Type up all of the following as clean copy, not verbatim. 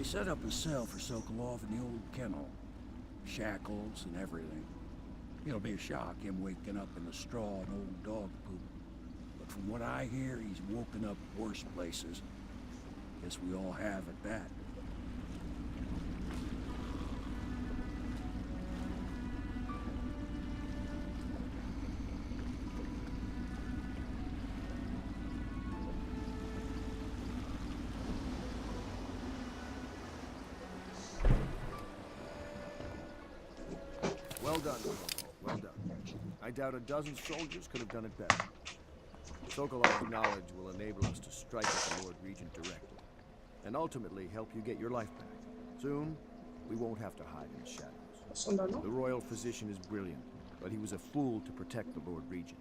They set up a cell for Sokolov in the old kennel. Shackles and everything. It'll be a shock, him waking up in the straw and old dog poop. But from what I hear, he's woken up worse places. Guess we all have at that. Well done, Sokolov. Well done. I doubt a dozen soldiers could have done it better. Sokolov's knowledge will enable us to strike at the Lord Regent directly, and ultimately help you get your life back. Soon, we won't have to hide in the shadows. The royal physician is brilliant, but he was a fool to protect the Lord Regent.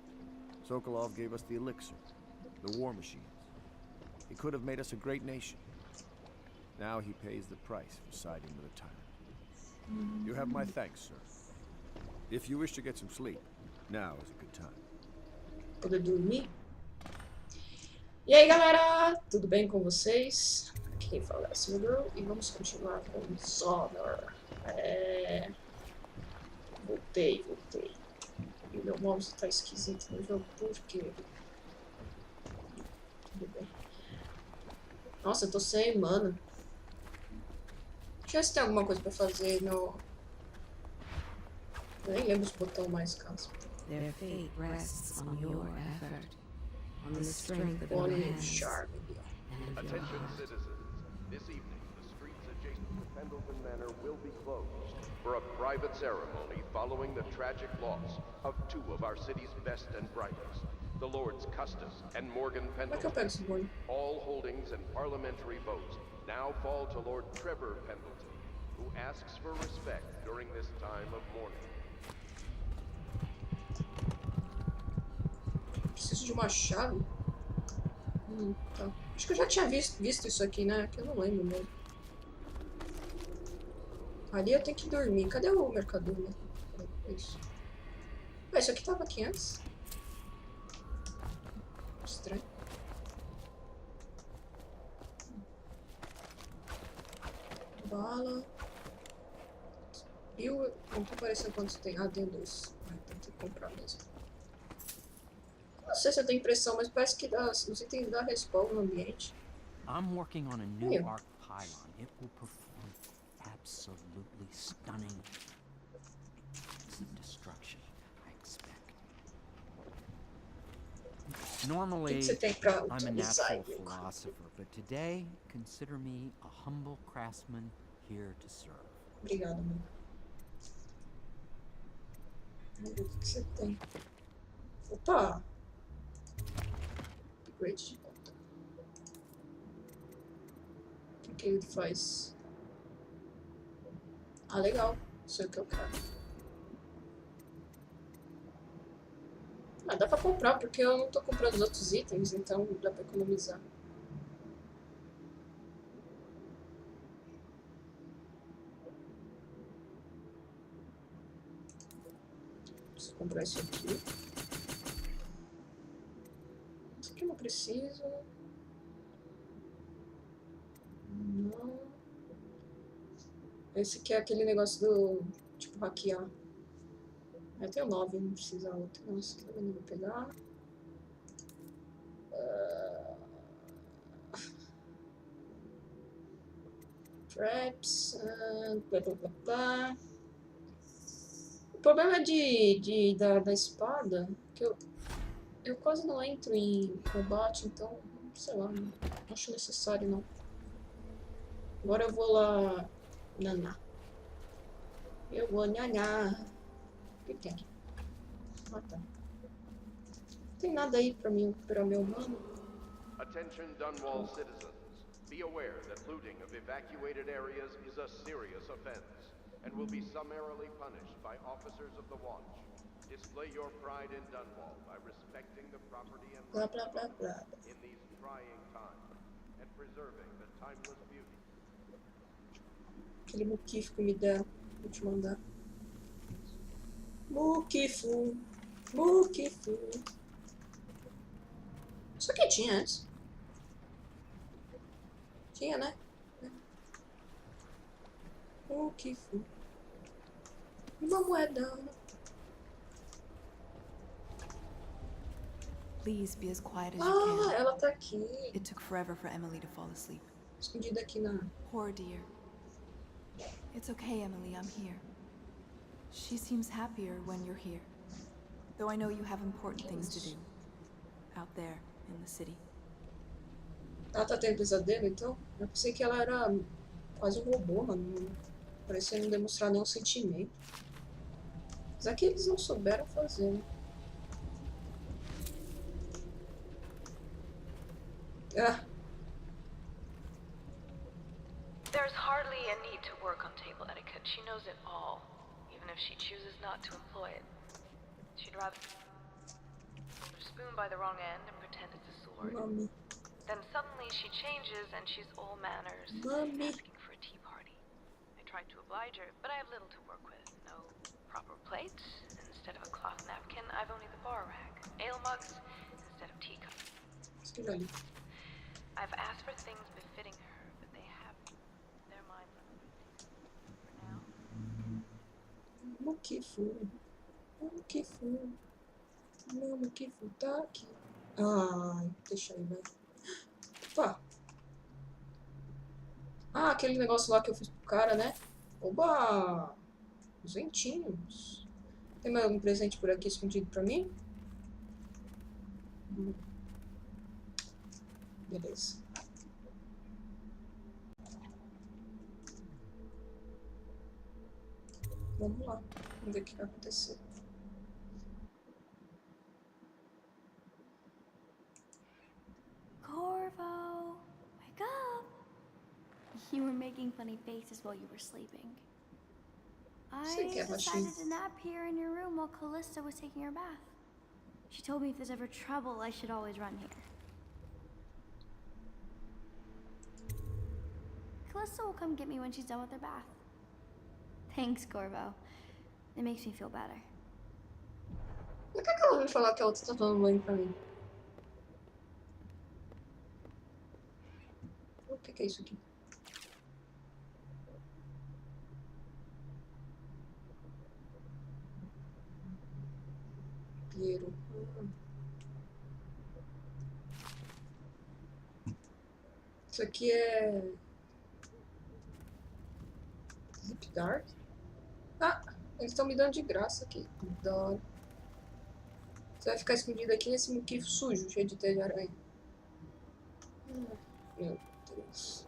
Sokolov gave us the elixir, the war machines. He could have made us a great nation. Now he pays the price for siding with a tyrant. You have my thanks, sir. If you wish to get some sleep, now is a good time. Poder dormir. E aí, galera, tudo bem com vocês? Aqui quem fala é a Silvergirl e vamos continuar com Dishonored. Voltei. E meu mouse tá esquisito no jogo, por quê? Tudo bem. Nossa, eu tô sem mana. Deixa eu ver se tem alguma coisa pra fazer no... Eu nem lembro os botões mais caso. Their fate rests on your effort, on the strength of your hands and of your Attention heart. citizens, this evening the streets adjacent to Pendleton Manor will be closed for a private ceremony following the tragic loss of two of our city's best and brightest, the Lords Custis and Morgan Como é que eu Pendleton. pego esse boi? All holdings and parliamentary votes now fall to Lord Trevor Pendleton, who asks for respect during this time of mourning. Preciso de uma chave? Tá. Acho que eu já tinha visto isso aqui, né? Que eu não lembro mesmo. Ali eu tenho que dormir. Cadê o mercador, né? Isso. Ah, isso aqui tava aqui antes. Estranho. Bala. E o... Não tô aparecendo quantos tem. Ah, tem dois. Ah, então tem que comprar mesmo. Não sei se eu tenho impressão, mas parece que os itens dão respawn no ambiente. I'm working on a new arc pylon. It will perform absolutely stunning destruction, I expect. Normally, I'm a natural philosopher, but today, consider me a humble craftsman here to serve. Obrigada, mano. Vamos ver o que você tem. Opa! Upgrade de volta. O que ele faz? Ah, legal. Isso é o que eu quero. Ah, dá pra comprar, porque eu não tô comprando os outros itens, então dá pra economizar. Preciso comprar isso aqui. Isso aqui eu não preciso. Não. Esse aqui é aquele negócio do... tipo, hackear. Eu tenho 9, não precisa outro. Nossa, tá vendo? Vou pegar. Traps. Blá, blá, blá, blá. O problema da espada, que eu quase não entro em combate, então, sei lá, não acho necessário não. Agora eu vou lá naná. Eu vou naná. O que tem? Ah, tá. Não tem nada aí pra mim, pra meu mano. Attention Dunwall citizens. Be aware that looting of evacuated areas is a serious offense and will be summarily punished by officers of the watch. Display your pride in Dunwall by respecting the property and Blá, blá, blá, blá. in these trying times and preserving the timeless beauty. Aquele muquifo que me deram. Vou te mandar. Muquifo. Muquifo. Isso aqui tinha antes. Tinha, né? O que foi? Uma moeda. Please be as quiet as you can. Ela tá aqui. It took forever for Emily to fall asleep. Escondida aqui na... Poor dear. It's okay, Emily, I'm here. She seems happier when you're here. Though I know you have important things to do. Out there, in the city. Ela tá tendo pesadelo, então? Eu pensei que ela era quase um robô, mano. Parecia não demonstrar nenhum sentimento. Mas aqui eles não souberam fazer, né? Ah. There's hardly a need to work on table etiquette. She knows it all, even if she chooses not to employ it. She'd rather hold her spoon by the wrong end and pretend it's a sword. Mami. Then suddenly she changes and she's all manners, Mami. asking for a tea party. I tried to oblige her, but I have little to work with. No proper plate. Instead of a cloth napkin, I've only the bar rack. Ale mugs instead of teacups. Escreva ali. I've asked for things befitting her, but they have their minds on it. For now. O que foi? O que foi? Mano, o que foi? Tá aqui. Ai, deixa aí, vai. Opa! Aquele negócio lá que eu fiz pro cara, né? Oba! Os ventinhos. Tem mais algum presente por aqui escondido pra mim? Beleza. Vamos lá. Vamos ver o que vai acontecer. Corvo, wake up! You were making funny faces while you were sleeping. I decided to nap here in your room while Callista was taking her bath. She told me if there's ever trouble, I should always run here. Callista will come get me when she's done with her bath. Thanks, Corvo. It makes me feel better. Por que ela vai falar que ela tá tomando banho pra mim? O que é isso aqui? Piero. Isso aqui é... Zip Dark? Eles estão me dando de graça aqui. Adoro. Você vai ficar escondido aqui nesse muquifo sujo, cheio de teia de aranha. Meu Deus.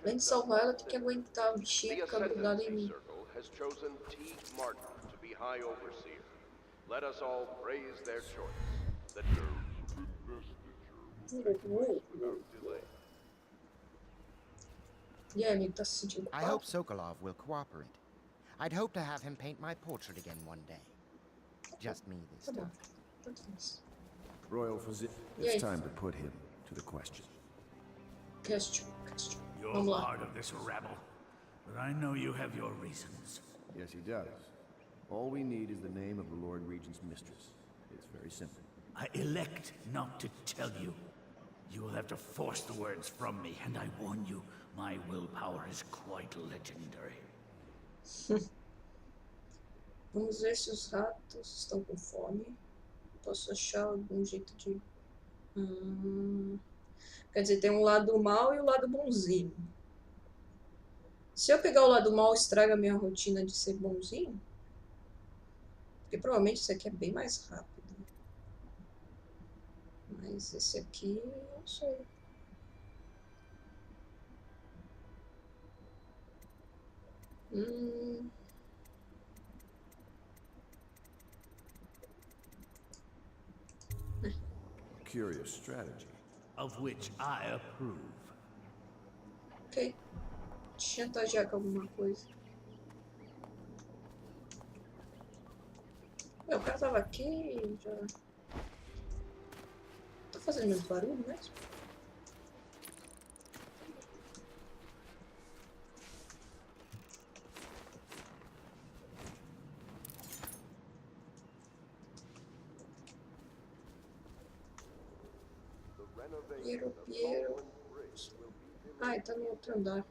Além de salvar ela, tem que aguentar o bichinho ficar grudado em mim. Let us all praise their choice. The E aí, amigo, tá se sentindo I hope Sokolov will cooperate. I'd hope to have him paint my portrait again one day. Just me this Tá bom. time. Tanto faz. Royal Physician, E aí? it's time to put him to the question. Question. You're Vamos lá. part of this rabble, but I know you have your reasons. Yes, he does. All we need is the name of the Lord Regent's mistress. It's very simple. I elect not to tell you. You will have to force the words from me, and I warn you, my willpower is quite legendary. Vamos ver se os ratos estão com fome. Posso achar algum jeito de... Quer dizer, tem um lado mal e o lado bonzinho. Se eu pegar o lado mal, estraga a minha rotina de ser bonzinho? Porque provavelmente esse aqui é bem mais rápido. Mas esse aqui, não sei. Curious strategy. Of which I approve. Ok. Chantagear com alguma coisa. O cara tava aqui já. Tá fazendo muito barulho mesmo? Piero. Ele tá no outro andar.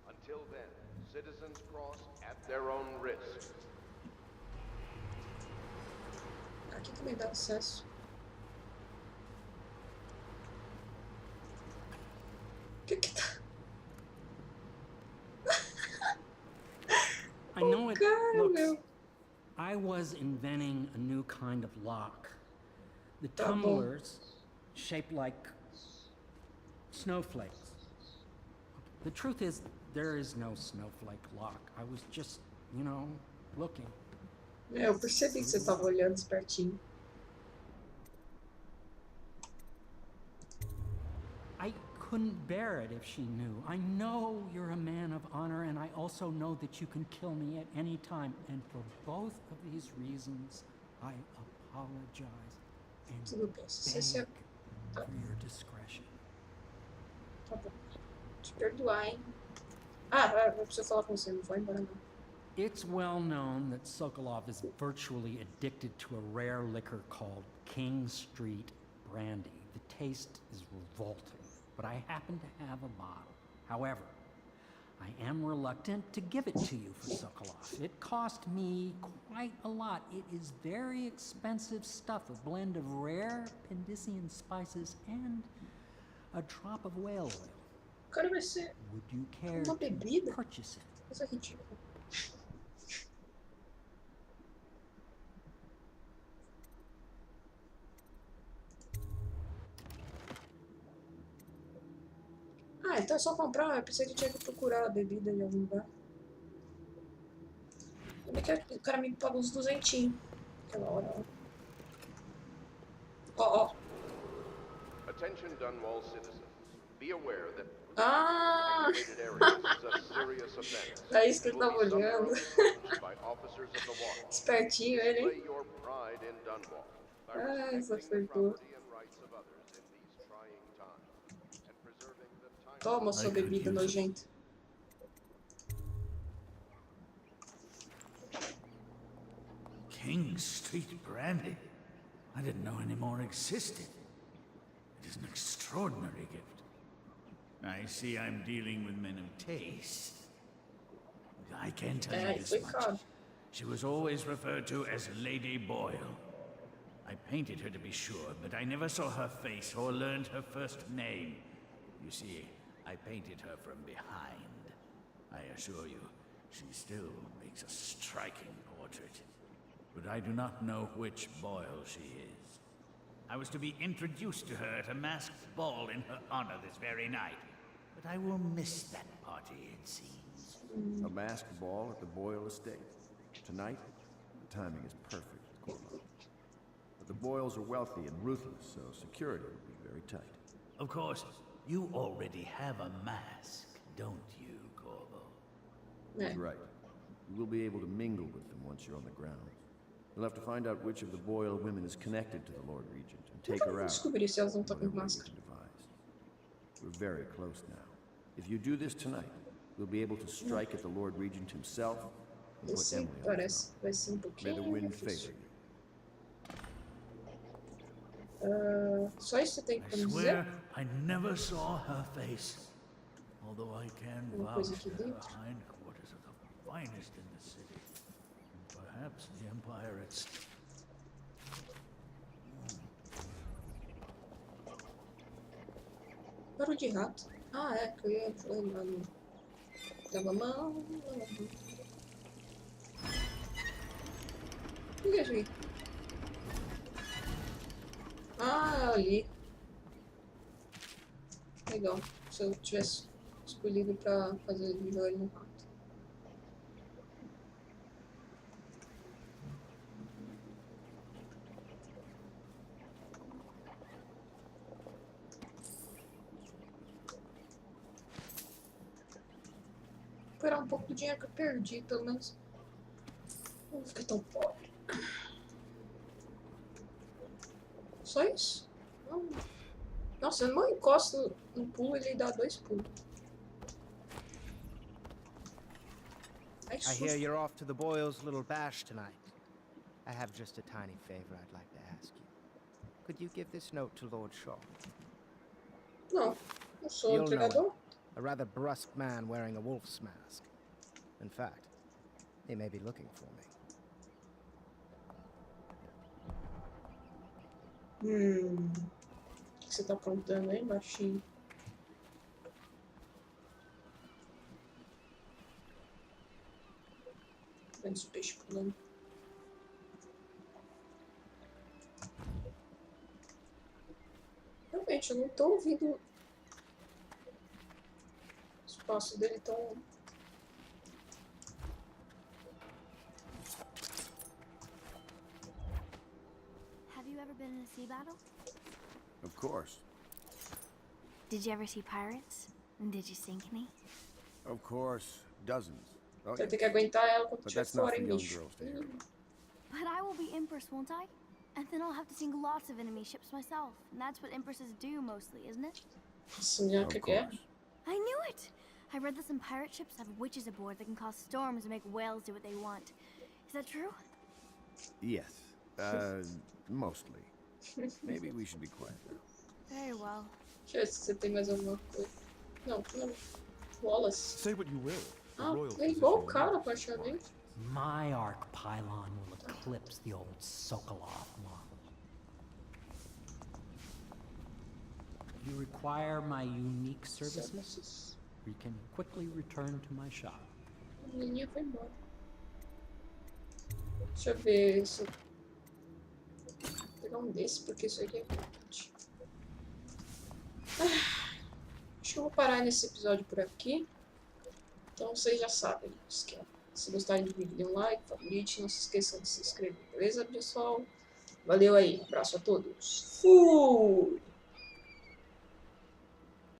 Until then, citizens cross at their own risk. Aqui também dá acesso. O que que tá? I know it cara, looks... meu. I was inventing a new kind of lock. The Tá bom. tumblers, shaped like snowflakes. The truth is, there is no snowflake lock. I was just, you know, looking. Eu percebi que você tava olhando espertinho. I couldn't bear it if she knew. I know you're a man of honor, and I also know that you can kill me at any time. And for both of these reasons, I apologize and Tudo bem. Se você... beg for your discretion. Tá bom. Te perdoar, hein? Ah, eu preciso falar com você. Não vou embora, não. It's well known that Sokolov is virtually addicted to a rare liquor called King Street Brandy. The taste is revolting, but I happen to have a bottle. However, I am reluctant to give it to you for Sokolov. It cost me quite a lot. It is very expensive stuff, a blend of rare Pendician spices and a drop of whale oil. O cara vai ser Would you care uma bebida? to purchase it? Coisa ridícula. Ah, então é só comprar. Eu pensei que tinha que procurar a bebida em algum lugar. Como é que o cara me pagou uns 200 aquela hora? Ó. Attention Dunwall citizens. Be aware that Ah! evacuated areas is a serious offense. É isso que It ele will tava be olhando. summarily punished by officers of the watch. Espertinho ele, Display hein? your pride in Dunwall by Ah, essa respecting the foi boa. property and rights of others in these trying times and preserving the time. Toma sua bebida nojenta. King Street Brandy? I didn't know any more existed. It is an extraordinary gift. I see I'm dealing with men of taste. I can tell you this much. She was always referred to as Lady Boyle. I painted her to be sure, but I never saw her face or learned her first name. You see, I painted her from behind. I assure you, she still makes a striking portrait. But I do not know which Boyle she is. I was to be introduced to her at a masked ball in her honor this very night. But I will miss that party, it seems. A masked ball at the Boyle estate. Tonight, the timing is perfect, Corvo. But the Boyles are wealthy and ruthless, so security will be very tight. Of course, you already have a mask, don't you, Corvo? He's right. You will be able to mingle with them once you're on the ground. You'll have to find out which of the Boyle women is connected to the Lord Regent and take her out. Descobrir se elas não estão com máscara. We're very close now. If you do this tonight, we'll be able to strike at the Lord Regent himself and put Esse Emily on the parece vai ser throne. May the pouquinho wind difícil. favor you. Só isso você tem I pra me dizer? swear I never saw her face. Although I can Uma vouch coisa aqui that her dentro. hindquarters are the finest in the city. And perhaps the Empire itself. Barulho de rato. Ah, é, que eu ia lembrar no... Tava mal. O que é isso aqui? Ah, ali. Legal. Se eu tivesse escolhido pra fazer jogar ele no rato. Recuperar um pouco do dinheiro que eu perdi, pelo menos. Não fiquei tão pobre. Só isso? Não. Nossa, eu não encosto no pulo, ele dá 2 pulos. Ai, I hear you're off to the Boyles' little bash tonight. I have just a tiny favor I'd like to ask you. Could you give this note to Lord Shaw? Não, não sou You'll know entregador. him. A rather brusque man wearing a wolf's mask. In fact, they may be looking for me. O que você tá aprontando aí, baixinho? Vendo os peixes pulando. Realmente, eu não tô ouvindo os passos dele tão... Have you ever been in a sea battle? Of course. Did you ever see pirates? And did you sink any? Of course. Dozens. Oh, Vai yeah. ter que aguentar ela quando But estiver that's not fora, for hein, young bicho? girls to hear. But I will be Empress, won't I? And then I'll have to sink lots of enemy ships myself. And that's what Empresses do mostly, isn't it? Nossa, mulher Of que guerra. course. I knew it! I read that some pirate ships have witches aboard that can cause storms and make whales do what they want. Is that true? Yes. Mostly. Maybe we should be quiet now. Very well. Deixa eu ver se você tem mais alguma coisa. Não, não. Wallace. Say what you will. The Ah, royal é igual o position cara, is praticamente. My arc pylon will eclipse the old Sokolov model. You require my unique services? You can quickly return to my shop. A menininha foi embora. Deixa eu ver se... Vou pegar um desse, porque isso aqui é importante. Acho que eu vou parar nesse episódio por aqui. Então vocês já sabem. Se gostarem do vídeo, dê um like, favorite, não se esqueçam de se inscrever, beleza, pessoal? Valeu aí, abraço a todos. Fui!